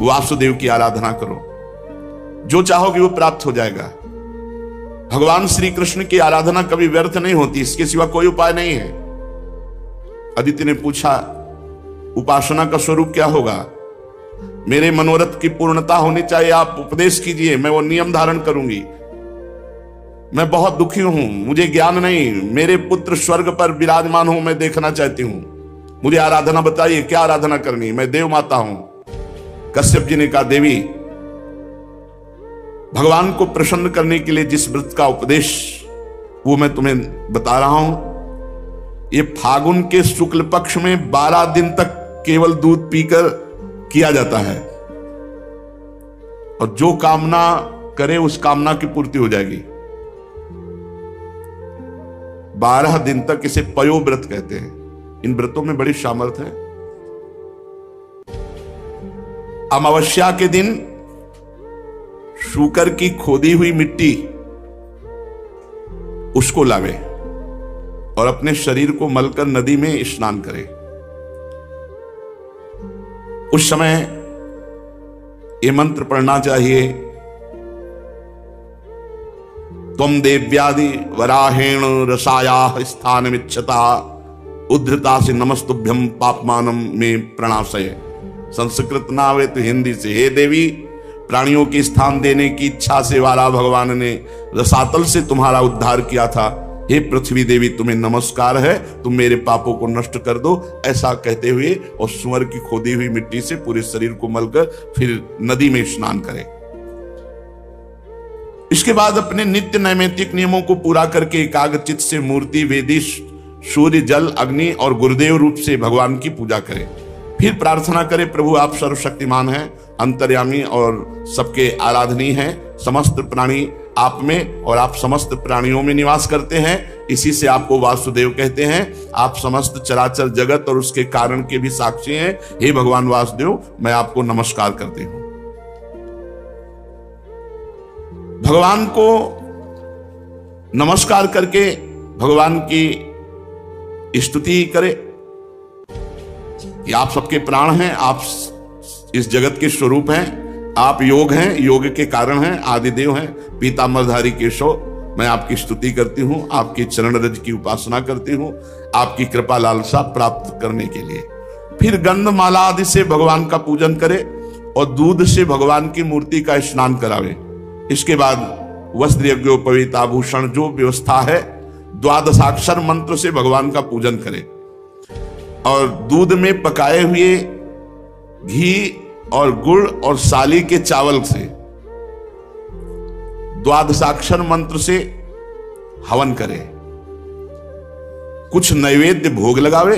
वासुदेव की आराधना करो, जो चाहोगे वो प्राप्त हो जाएगा। भगवान श्री कृष्ण की आराधना कभी व्यर्थ नहीं होती, इसके सिवा कोई उपाय नहीं है। अदिति ने पूछा, उपासना का स्वरूप क्या होगा? मेरे मनोरथ की पूर्णता होनी चाहिए, आप उपदेश कीजिए, मैं वो नियम धारण करूंगी। मैं बहुत दुखी हूं, मुझे ज्ञान नहीं, मेरे पुत्र स्वर्ग पर विराजमान हो, मैं देखना चाहती हूं, मुझे आराधना बताइए, क्या आराधना करनी? मैं देव माता हूं। कश्यप जी ने कहा, देवी, भगवान को प्रसन्न करने के लिए जिस व्रत का उपदेश वो मैं तुम्हें बता रहा हूं, ये फागुन के शुक्ल पक्ष में 12 दिन तक केवल दूध पीकर किया जाता है, और जो कामना करे उस कामना की पूर्ति हो जाएगी। 12 दिन तक इसे पयो व्रत कहते हैं। इन व्रतों में बड़ी सामर्थ्य है। अमावस्या के दिन शूकर की खोदी हुई मिट्टी उसको लावे और अपने शरीर को मलकर नदी में स्नान करे। उस समय ये मंत्र पढ़ना चाहिए, त्वं देव्यादि वराहेण रसायाः स्थानमिच्छता उद्धृता से नमस्तुभ्यम पापमानम में प्रणाशय। संस्कृत ना आवे तो हिंदी से, हे देवी, प्राणियों के स्थान देने की इच्छा से वाला भगवान ने रसातल से तुम्हारा उद्धार किया था। हे पृथ्वी देवी, तुम्हें नमस्कार है, तुम मेरे पापों को नष्ट कर दो। ऐसा कहते हुए और सुअर की खोदी हुई मिट्टी से पूरे शरीर को मलकर फिर नदी में स्नान करें। इसके बाद अपने नित्य नैमित्तिक नियमों को पूरा करके एकाग्रचित से मूर्ति, वेदी, सूर्य, जल, अग्नि और गुरुदेव रूप से भगवान की पूजा करें। फिर प्रार्थना करें, प्रभु आप सर्वशक्तिमान हैं, अंतर्यामी और सबके आराधनीय हैं। समस्त प्राणी आप में और आप समस्त प्राणियों में निवास करते हैं, इसी से आपको वासुदेव कहते हैं। आप समस्त चराचर जगत और उसके कारण के भी साक्षी हैं। हे भगवान वासुदेव, मैं आपको नमस्कार करती हूं। भगवान को नमस्कार करके भगवान की स्तुति करें कि आप सबके प्राण हैं, आप इस जगत के स्वरूप हैं, आप योग हैं, योग के कारण हैं, आदिदेव हैं, पीताम्बरधारी केशव। मैं आपकी स्तुति करती हूं, आपकी चरण रज की उपासना करती हूं, आपकी कृपा लालसा प्राप्त करने के लिए। फिर गंधमाला आदि से भगवान का पूजन करें और दूध से भगवान की मूर्ति का स्नान करावे। इसके बाद वस्त्र, यज्ञोपवीत, आभूषण, जो व्यवस्था है, द्वादशाक्षर मंत्र से भगवान का पूजन करें और दूध में पकाए हुए घी और गुड़ और साली के चावल से द्वादशाक्षर मंत्र से हवन करे। कुछ नैवेद्य भोग लगावे,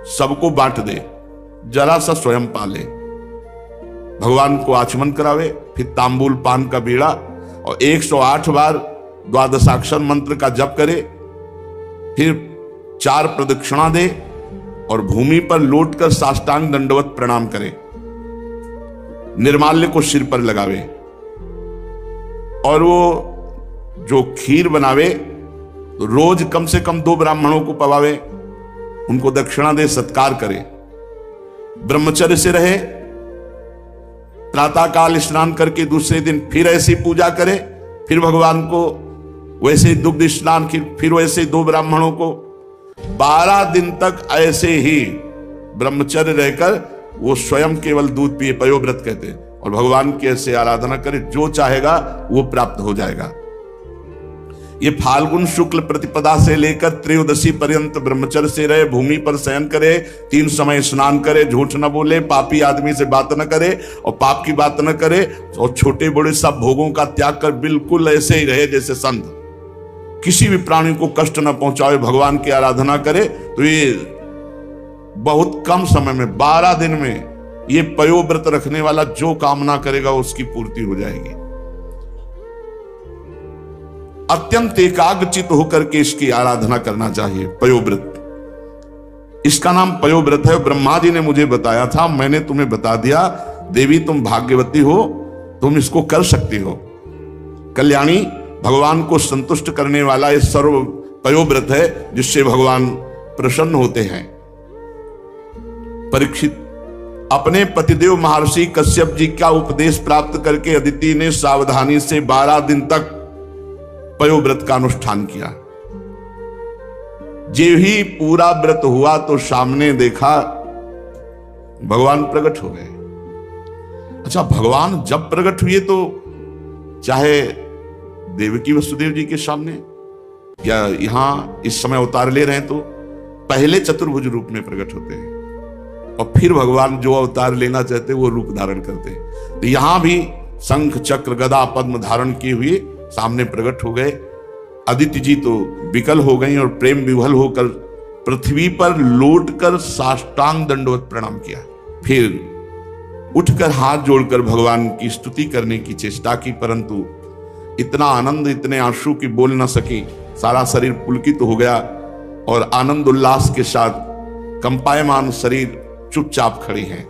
सबको बांट दे, जरा सा स्वयं पाले, भगवान को आचमन करावे। फिर तांबूल पान का बीड़ा और 108 बार द्वादशाक्षर मंत्र का जप करे। फिर 4 प्रदक्षिणा दे और भूमि पर लौटकर साष्टांग दंडवत प्रणाम करे। निर्माल्य को सिर पर लगावे और वो जो खीर बनावे रोज कम से कम 2 ब्राह्मणों को पवावे, उनको दक्षिणा दे, सत्कार करे। ब्रह्मचर्य से रहे, प्रातःकाल स्नान करके दूसरे दिन फिर ऐसी पूजा करे, फिर भगवान को वैसे दुग्ध स्नान, फिर वैसे 2 ब्राह्मणों को। 12 दिन तक ऐसे ही ब्रह्मचर्य रहकर वो स्वयं केवल दूध पिए, पयोव्रत कहते हैं, और भगवान की ऐसे आराधना करे, जो चाहेगा वो प्राप्त हो जाएगा। ये फाल्गुन शुक्ल प्रतिपदा से लेकर त्रयोदशी पर्यंत ब्रह्मचर्य से रहे, भूमि पर शयन करे, 3 समय स्नान करे, झूठ न बोले, पापी आदमी से बात न करे और पाप की बात न करे, और छोटे बड़े सब भोगों का त्याग कर बिल्कुल ऐसे ही रहे जैसे संत, किसी भी प्राणी को कष्ट न पहुंचाए, भगवान की आराधना करे। तो ये बहुत कम समय में, 12 दिन में, ये पयोव्रत रखने वाला जो कामना करेगा उसकी पूर्ति हो जाएगी। अत्यंत एकाग्रचित होकर के इसकी आराधना करना चाहिए। पयोव्रत, इसका नाम पयोव्रत है। ब्रह्मा जी ने मुझे बताया था, मैंने तुम्हें बता दिया। देवी, तुम भाग्यवती हो, तुम इसको कर सकती हो। कल्याणी, भगवान को संतुष्ट करने वाला ये सर्व पयोव्रत है, जिससे भगवान प्रसन्न होते हैं। परीक्षित, अपने पतिदेव महर्षि कश्यप जी का उपदेश प्राप्त करके अदिति ने सावधानी से 12 दिन तक पयोव्रत का अनुष्ठान किया। जे ही पूरा व्रत हुआ तो सामने देखा भगवान प्रकट हो गए। अच्छा, भगवान जब प्रकट हुए तो चाहे देवकी वसुदेव जी के सामने या यहां इस समय अवतार ले रहे हैं, तो पहले चतुर्भुज रूप में प्रकट होते हैं और फिर भगवान जो अवतार लेना चाहते वो रूप धारण करते हैं। तो यहां भी शंख चक्र गदा पद्म धारण किए हुए सामने प्रकट हो गए। अदिति जी तो विकल हो गई और प्रेम विवल होकर पृथ्वी पर लौटकर साष्टांग दंडवत प्रणाम किया। फिर उठकर हाथ जोड़कर भगवान की स्तुति करने की चेष्टा की, परंतु इतना आनंद, इतने आंसू की बोल न सकी। सारा शरीर पुलकित हो गया और आनंद उल्लास के साथ कंपायमान शरीर चुपचाप खड़ी हैं।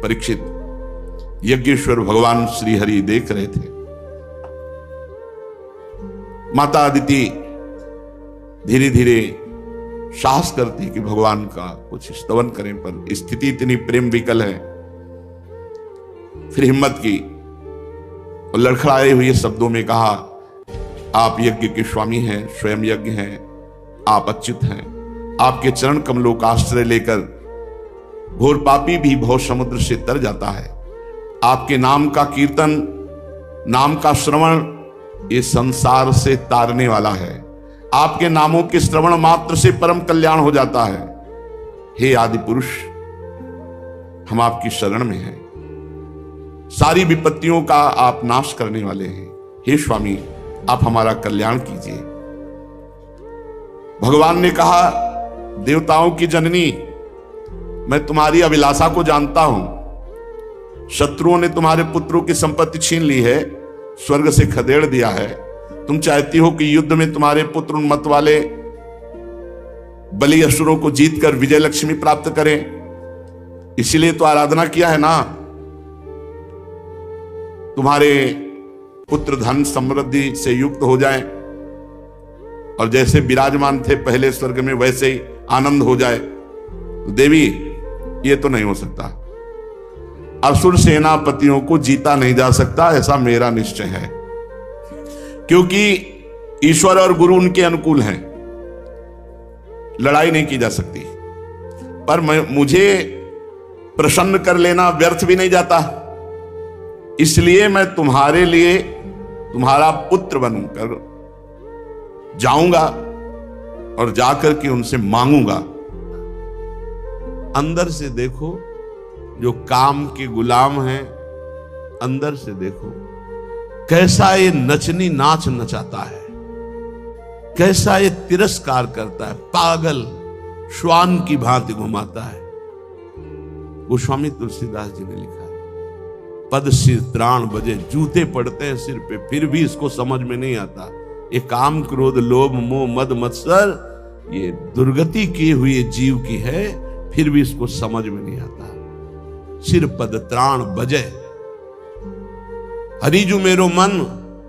परीक्षित, यज्ञेश्वर भगवान श्री हरि देख रहे थे। माता अदिति धीरे धीरे साहस करती कि भगवान का कुछ स्तवन करें, पर स्थिति इतनी प्रेम विकल है। फिर हिम्मत की और लड़खड़ाए हुए शब्दों में कहा, आप यज्ञ के स्वामी हैं, स्वयं यज्ञ हैं, आप अच्युत हैं। आपके चरण कमलों का आश्रय लेकर घोर पापी भी भव समुद्र से तर जाता है। आपके नाम का कीर्तन, नाम का श्रवण ये संसार से तारने वाला है। आपके नामों के श्रवण मात्र से परम कल्याण हो जाता है। हे आदि पुरुष, हम आपकी शरण में हैं। सारी विपत्तियों का आप नाश करने वाले हैं। हे स्वामी, आप हमारा कल्याण कीजिए। भगवान ने कहा, देवताओं की जननी, मैं तुम्हारी अभिलाषा को जानता हूं। शत्रुओं ने तुम्हारे पुत्रों की संपत्ति छीन ली है, स्वर्ग से खदेड़ दिया है। तुम चाहती हो कि युद्ध में तुम्हारे पुत्र उन मत वाले बलि असुरों को जीतकर विजय लक्ष्मी प्राप्त करें, इसीलिए तो आराधना किया है ना। तुम्हारे पुत्र धन समृद्धि से युक्त हो जाएं और जैसे विराजमान थे पहले स्वर्ग में वैसे ही आनंद हो जाए। तो देवी, ये तो नहीं हो सकता। असुर सेनापतियों को जीता नहीं जा सकता, ऐसा मेरा निश्चय है, क्योंकि ईश्वर और गुरु उनके अनुकूल हैं। लड़ाई नहीं की जा सकती, पर मुझे प्रसन्न कर लेना व्यर्थ भी नहीं जाता। इसलिए मैं तुम्हारे लिए तुम्हारा पुत्र बनकर जाऊंगा और जाकर के उनसे मांगूंगा। अंदर से देखो, जो काम के गुलाम हैं, अंदर से देखो कैसा ये नचनी नाच नचाता है, कैसा ये तिरस्कार करता है, पागल श्वान की भांति घुमाता है। गोस्वामी तुलसीदास जी ने लिखा है, पद सिर त्राण बजे, जूते पड़ते हैं सिर पे, फिर भी इसको समझ में नहीं आता। ये काम क्रोध लोभ मोह मद मत्सर ये दुर्गति की हुई जीव की है, फिर भी इसको समझ में नहीं आता। सिर पद त्राण बजे, हरिजु मेरो मन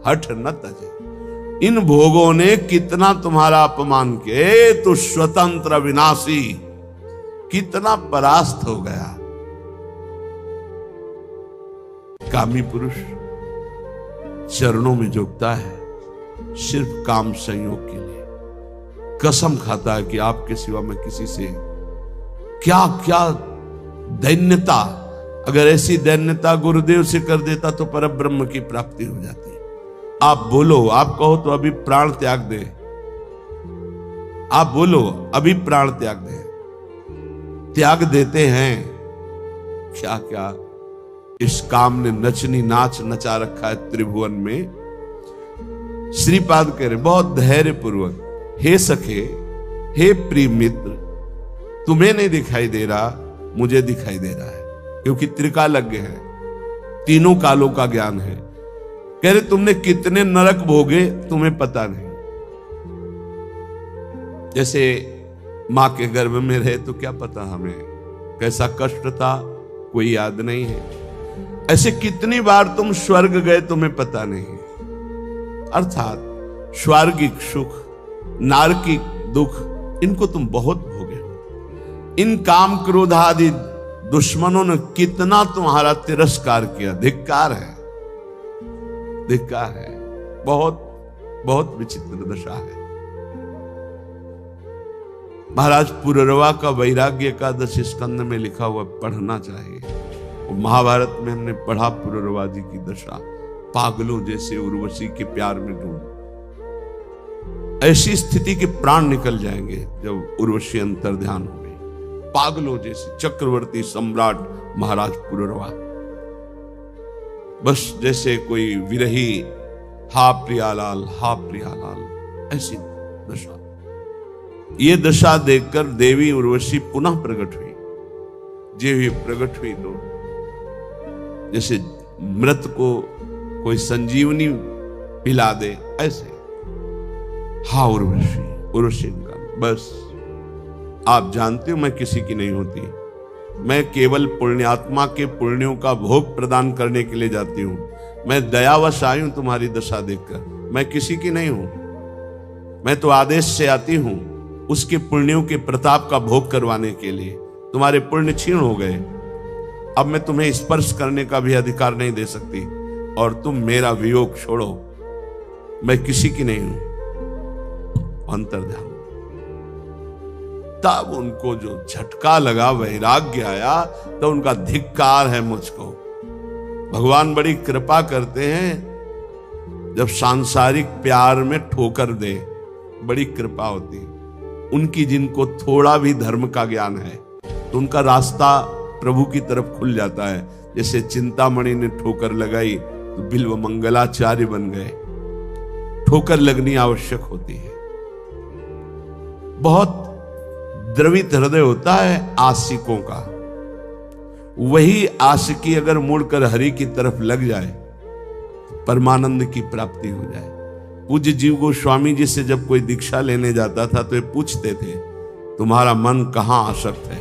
हठ न तजे। इन भोगों ने कितना तुम्हारा अपमान किया, तो स्वतंत्र विनाशी कितना परास्त हो गया। कामी पुरुष चरणों में झुकता है सिर्फ काम संयोग के लिए, कसम खाता है कि आपके सिवा मैं किसी से क्या क्या दैन्यता, अगर ऐसी दैन्यता गुरुदेव से कर देता तो परब्रह्म की प्राप्ति हो जाती। आप बोलो, आप कहो तो अभी प्राण त्याग दे, आप बोलो अभी प्राण त्याग दे। त्याग देते हैं क्या क्या इस काम ने नचनी नाच नचा रखा है त्रिभुवन में। श्रीपाद कह रहे बहुत धैर्य पूर्वक, हे सखे, हे प्रिय मित्र, तुम्हें नहीं दिखाई दे रहा, मुझे दिखाई दे रहा है, क्योंकि त्रिकालज्ञ है, तीनों कालों का ज्ञान है। कह रहे तुमने कितने नरक भोगे तुम्हें पता नहीं। जैसे मां के गर्भ में रहे तो क्या पता हमें कैसा कष्ट था, कोई याद नहीं है। ऐसे कितनी बार तुम स्वर्ग गए तुम्हें पता नहीं। अर्थात स्वर्गिक सुख, नारकिक दुख, इनको तुम बहुत भोगे हो। इन काम क्रोध आदि दुश्मनों ने कितना तुम्हारा तिरस्कार किया। धिक्कार है, धिक्कार है। बहुत बहुत विचित्र दशा है। महाराज पुररवा का वैराग्य एकादश स्कंद में लिखा हुआ पढ़ना चाहिए। और महाभारत में हमने पढ़ा पुररवा जी की दशा, पागलों जैसे उर्वशी के प्यार में डूब। ऐसी स्थिति के प्राण निकल जाएंगे जब उर्वशी अंतर ध्यान हो गई। पागलों जैसे चक्रवर्ती सम्राट महाराज पुररवा, बस जैसे कोई विरही, हा प्रियालाल, हा प्रियालाल, ऐसी दशा। ये दशा देखकर देवी उर्वशी पुनः प्रकट हुई। जो ये प्रकट हुई तो जैसे मृत को कोई संजीवनी पिला दे, ऐसे हा उर्वशी, उर्वशी का बस। आप जानते हो मैं किसी की नहीं होती, मैं केवल पुण्यात्मा के पुण्यों का भोग प्रदान करने के लिए जाती हूं। मैं दयावश आई हूं तुम्हारी दशा देखकर, मैं किसी की नहीं हूं। मैं तो आदेश से आती हूं उसके पुण्यों के प्रताप का भोग करवाने के लिए। तुम्हारे पुण्य क्षीण हो गए, अब मैं तुम्हें स्पर्श करने का भी अधिकार नहीं दे सकती, और तुम मेरा वियोग छोड़ो। मैं किसी की नहीं हूं। अंतर्ध्यान। तब उनको जो झटका लगा, वैराग्य आया, तो उनका धिक्कार है मुझको। भगवान बड़ी कृपा करते हैं जब सांसारिक प्यार में ठोकर दे, बड़ी कृपा होती है उनकी। जिनको थोड़ा भी धर्म का ज्ञान है तो उनका रास्ता प्रभु की तरफ खुल जाता है। जैसे चिंतामणि ने ठोकर लगाई तो बिल्व मंगलाचार्य बन गए। ठोकर लगनी आवश्यक होती है। बहुत द्रवित हृदय होता है आशिकों का। वही आशिकी अगर मुड़कर हरि की तरफ लग जाए तो परमानंद की प्राप्ति हो जाए। पूज्य जीव गोस्वामी जी से जब कोई दीक्षा लेने जाता था तो ये पूछते थे, तुम्हारा मन कहां आसक्त है?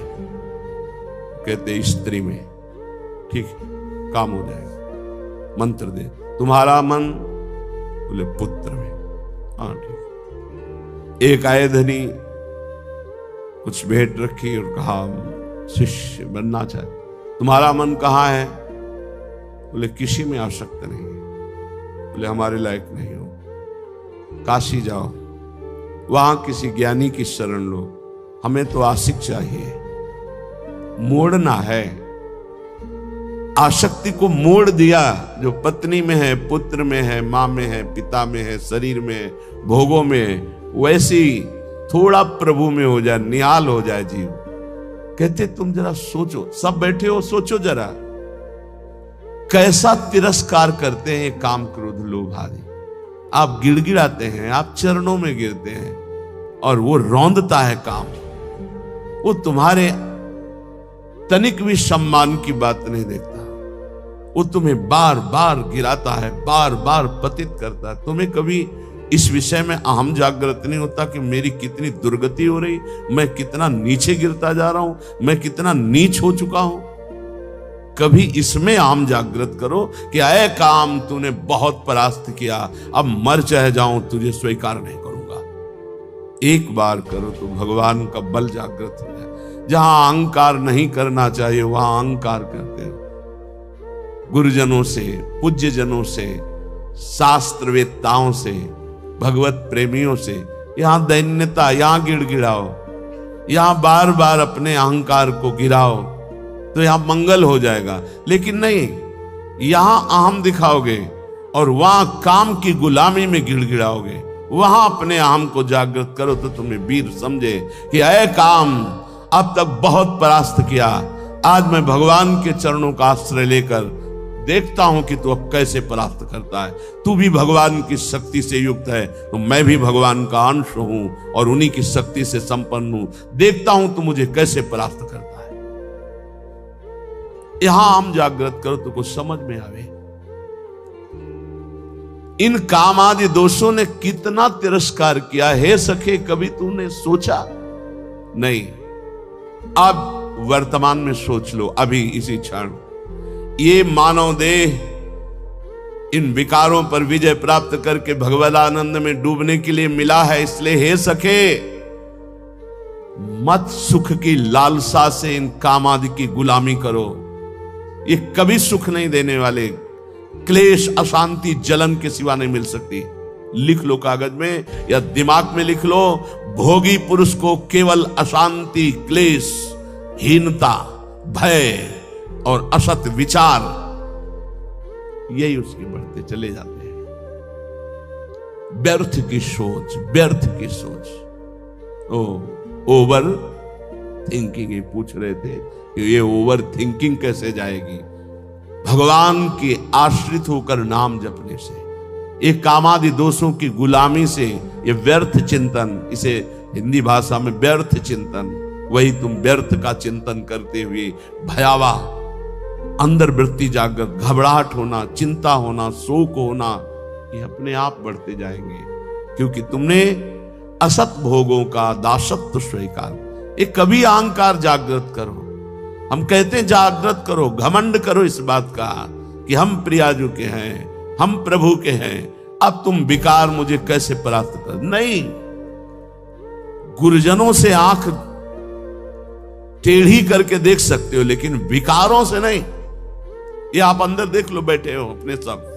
कहते स्त्री में। ठीक, काम हो जाएगा। मंत्र दे, तुम्हारा मन? बोले पुत्र में। हाँ ठीक। एक आए धनी, कुछ भेंट रखी और कहा शिष्य बनना चाहे, तुम्हारा मन कहाँ है? बोले किसी में आसक्त नहीं। बोले हमारे लायक नहीं हो, काशी जाओ, वहां किसी ज्ञानी की शरण लो, हमें तो आशिक चाहिए। मोड़ना है, आसक्ति को मोड़ दिया। जो पत्नी में है, पुत्र में है, मां में है, पिता में है, शरीर में, भोगों में, वैसी थोड़ा प्रभु में हो जाए, निहाल हो जाए जीव। कहते तुम जरा सोचो, सब बैठे हो, सोचो जरा कैसा तिरस्कार करते हैं काम क्रोध लोभ आदि। आप गिड़गिड़ाते हैं, आप चरणों में गिरते हैं, और वो रौंदता है काम। वो तुम्हारे तनिक भी सम्मान की बात नहीं देखता। वो तुम्हें बार बार गिराता है, बार बार पतित करता है। तुम्हें कभी इस विषय में अहम जागृत नहीं होता कि मेरी कितनी दुर्गति हो रही, मैं कितना नीचे गिरता जा रहा हूं, मैं कितना नीच हो चुका हूं। कभी इसमें अहम जागृत करो कि अय काम तूने बहुत परास्त किया, अब मर चाहे जाऊं तुझे स्वीकार नहीं करूंगा। एक बार करो तो भगवान का बल जागृत हो जाए। जहां अहंकार नहीं करना चाहिए वहां अहंकार करते हो। गुरुजनों से, पूज्य जनों से, शास्त्रवेत्ताओं से, भगवत प्रेमियों से यहां दैन्यता, यहां गिड़गिड़ाओ, यहां बार बार अपने अहंकार को गिराओ तो यहां मंगल हो जाएगा। लेकिन नहीं, यहां अहम दिखाओगे और वहां काम की गुलामी में गिड़गिड़ाओगे। वहां अपने अहम को जागृत करो तो तुम्हें वीर समझे कि अय काम, अब तक बहुत परास्त किया, आज मैं भगवान के चरणों का आश्रय लेकर देखता हूं कि तू अब कैसे परास्त करता है। तू भी भगवान की शक्ति से युक्त है तो मैं भी भगवान का अंश हूं और उन्हीं की शक्ति से संपन्न हूं। देखता हूं तू मुझे कैसे परास्त करता है। यहां हम जागृत करो तो कुछ समझ में आवे। इन काम आदि दोषों ने कितना तिरस्कार किया। हे सखे, कभी तूने सोचा नहीं? अब वर्तमान में सोच लो, अभी इसी क्षण। ये मानव देह इन विकारों पर विजय प्राप्त करके भगवदानंद में डूबने के लिए मिला है। इसलिए हे सखे, मत सुख की लालसा से इन कामादि की गुलामी करो, ये कभी सुख नहीं देने वाले। क्लेश, अशांति, जलन के सिवा नहीं मिल सकती। लिख लो कागज में या दिमाग में लिख लो, भोगी पुरुष को केवल अशांति, क्लेश, हीनता, भय और असत विचार, यही उसके बढ़ते चले जाते हैं। व्यर्थ की सोच, व्यर्थ की सोच। ओवर थिंकिंग, ये पूछ रहे थे कि ये ओवर थिंकिंग कैसे जाएगी? भगवान के आश्रित होकर नाम जपने से, ये कामादि दोषों की गुलामी से, ये व्यर्थ चिंतन, इसे हिंदी भाषा में व्यर्थ चिंतन, वही तुम व्यर्थ का चिंतन करते हुए भयावह अंदर वृत्ति जागृत, घबराहट होना, चिंता होना, शोक होना, ये अपने आप बढ़ते जाएंगे, क्योंकि तुमने असत भोगों का दासत्व स्वीकार। ये कभी अहंकार जागृत करो, हम कहते हैं जागृत करो, घमंड करो इस बात का कि हम प्रियाजू के हैं, हम प्रभु के हैं, अब तुम विकार मुझे कैसे प्राप्त कर। नहीं, गुरुजनों से आंख टेढ़ी करके देख सकते हो, लेकिन विकारों से नहीं। ये आप अंदर देख लो, बैठे हो अपने सब,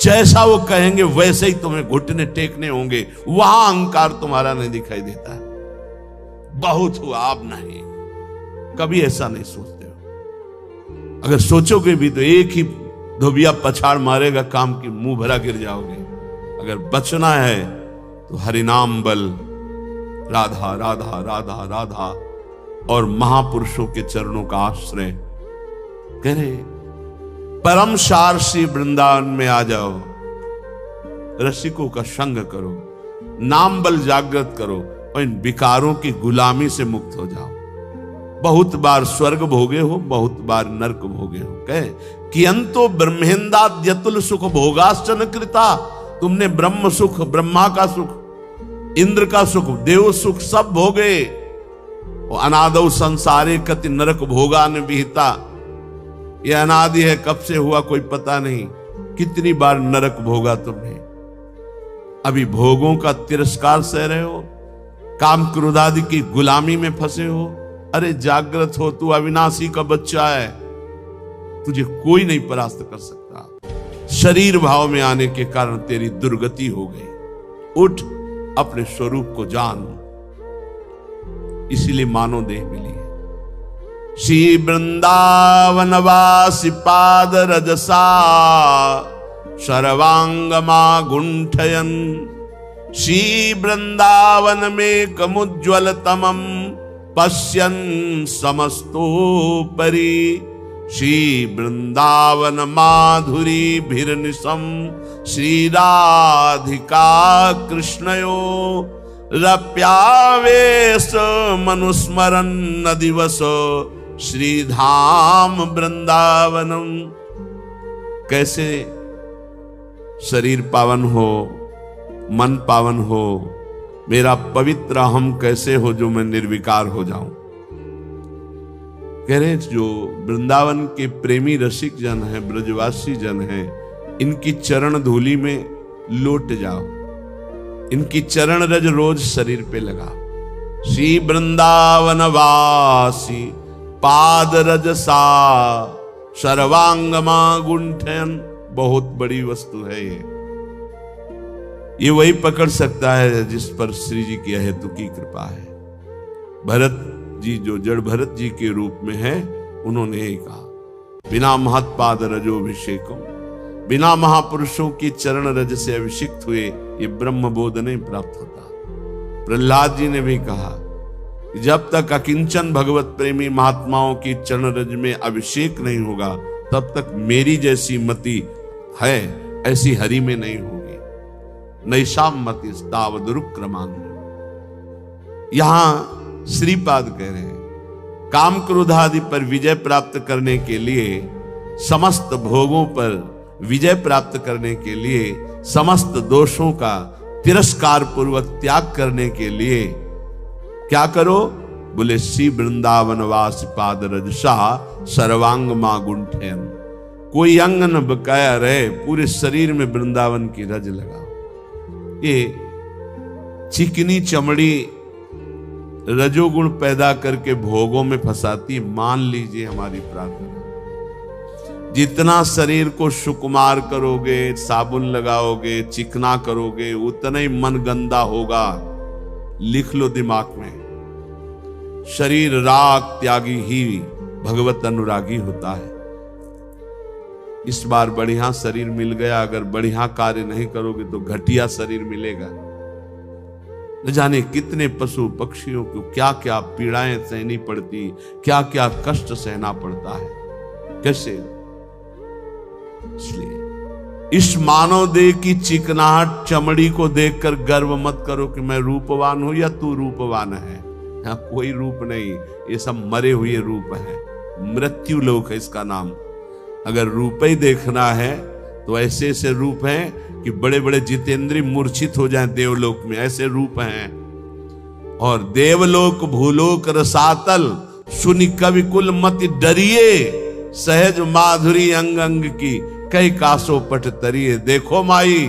जैसा वो कहेंगे वैसे ही तुम्हें घुटने टेकने होंगे, वहां अहंकार तुम्हारा नहीं दिखाई देता है। बहुत हुआ, अब नहीं, कभी ऐसा नहीं सोचते हो। अगर सोचोगे भी तो एक ही धोबिया पछाड़ मारेगा, काम की मुंह भरा गिर जाओगे। अगर बचना है तो हरिनाम बल, राधा राधा राधा राधा और महापुरुषों के चरणों का आश्रय। कह रहे परम सार श्री वृंदावन में आ जाओ, रसिकों का संग करो, नाम बल जागृत करो और इन विकारों की गुलामी से मुक्त हो जाओ। बहुत बार स्वर्ग भोगे हो, बहुत बार नरक भोगे हो। कहे कि अंतो ब्रह्मेंदाद्यतुल सुख भोगाश्चन कृता, तुमने ब्रह्म सुख, ब्रह्मा का सुख, इंद्र का सुख, देव सुख सब भोगे। अनादौ संसारे कति नरक भोगान विहिता, ये अनादि है, कब से हुआ कोई पता नहीं, कितनी बार नरक भोगा तुमने। अभी भोगों का तिरस्कार सह रहे हो, काम क्रोधादि की गुलामी में फंसे हो। अरे जागृत हो, तू अविनाशी का बच्चा है, तुझे कोई नहीं परास्त कर सकता। शरीर भाव में आने के कारण तेरी दुर्गति हो गई। उठ, अपने स्वरूप को जान, इसीलिए मानव देह मिली है। श्री वृंदावन वासी पाद रजसा सर्वांगमा गुंठयन, श्री वृंदावन में कमुज्ज्वल तमम पश्यन समस्तोपरि, श्री वृंदावन माधुरी भिर्निशम श्री राधिका कृष्णयो रप्यावेश मनुस्मरन न दिवस श्रीधाम वृंदावनम। कैसे शरीर पावन हो, मन पावन हो, मेरा पवित्र हम कैसे हो जो मैं निर्विकार हो जाऊं। कह रहे जो वृंदावन के प्रेमी रसिक जन हैं, ब्रजवासी जन हैं, इनकी चरण धूलि में लौट जाओ, इनकी चरण रज रोज शरीर पे लगा। श्री वृंदावन वासी पाद रजसा सर्वांगमा गुंठन, बहुत बड़ी वस्तु है ये वही पकड़ सकता है जिस पर श्री जी की अहेतुकी कृपा है। भरत जी जो जड़ भरत जी के रूप में है, उन्होंने यही कहा, बिना महत्पाद रजोभिषेकम, बिना महापुरुषों की चरण रज से अभिषिक्त हुए ये ब्रह्म बोध नहीं प्राप्त होता। प्रहलाद जी ने भी कहा, जब तक अकिंचन भगवत प्रेमी महात्माओं की चरण रज में अभिषेक नहीं होगा, तब तक मेरी जैसी मति है ऐसी हरि में नहीं होगी। नैषाम मति तावदुरुक्रमान्। यहां श्रीपाद कह रहे हैं, काम क्रोध आदि पर विजय प्राप्त करने के लिए, समस्त भोगों पर विजय प्राप्त करने के लिए, समस्त दोषों का तिरस्कार पूर्वक त्याग करने के लिए क्या करो? बोले श्री वृंदावन वास पाद रजसा सर्वांग मा गुंठन। कोई अंग न बकाया रहे, पूरे शरीर में वृंदावन की रज लगाओ। ये चिकनी चमड़ी रजोगुण पैदा करके भोगों में फंसाती। मान लीजिए हमारी प्रार्थना, जितना शरीर को सुकुमार करोगे, साबुन लगाओगे, चिकना करोगे, उतना ही मन गंदा होगा। लिख लो दिमाग में, शरीर राग त्यागी ही भगवत अनुरागी होता है। इस बार बढ़िया शरीर मिल गया, अगर बढ़िया कार्य नहीं करोगे तो घटिया शरीर मिलेगा। न जाने कितने पशु पक्षियों को क्या क्या पीड़ाएं सहनी पड़ती, क्या क्या कष्ट सहना पड़ता है, कैसे। इसलिए इस मानव देह की चिकनाहट चमड़ी को देखकर गर्व मत करो कि मैं रूपवान हूं या तू रूपवान है। यहां कोई रूप नहीं, ये सब मरे हुए रूप है। मृत्यु लोक है इसका नाम। अगर रूप ही देखना है तो ऐसे ऐसे रूप हैं कि बड़े बड़े जितेंद्री मूर्छित हो जाएं देवलोक में, ऐसे रूप हैं। और देवलोक भूलोक रसातल सुनि कवि कुल मति डरिए, सहज माधुरी अंग अंग की कई कासो पट तरिए। देखो माई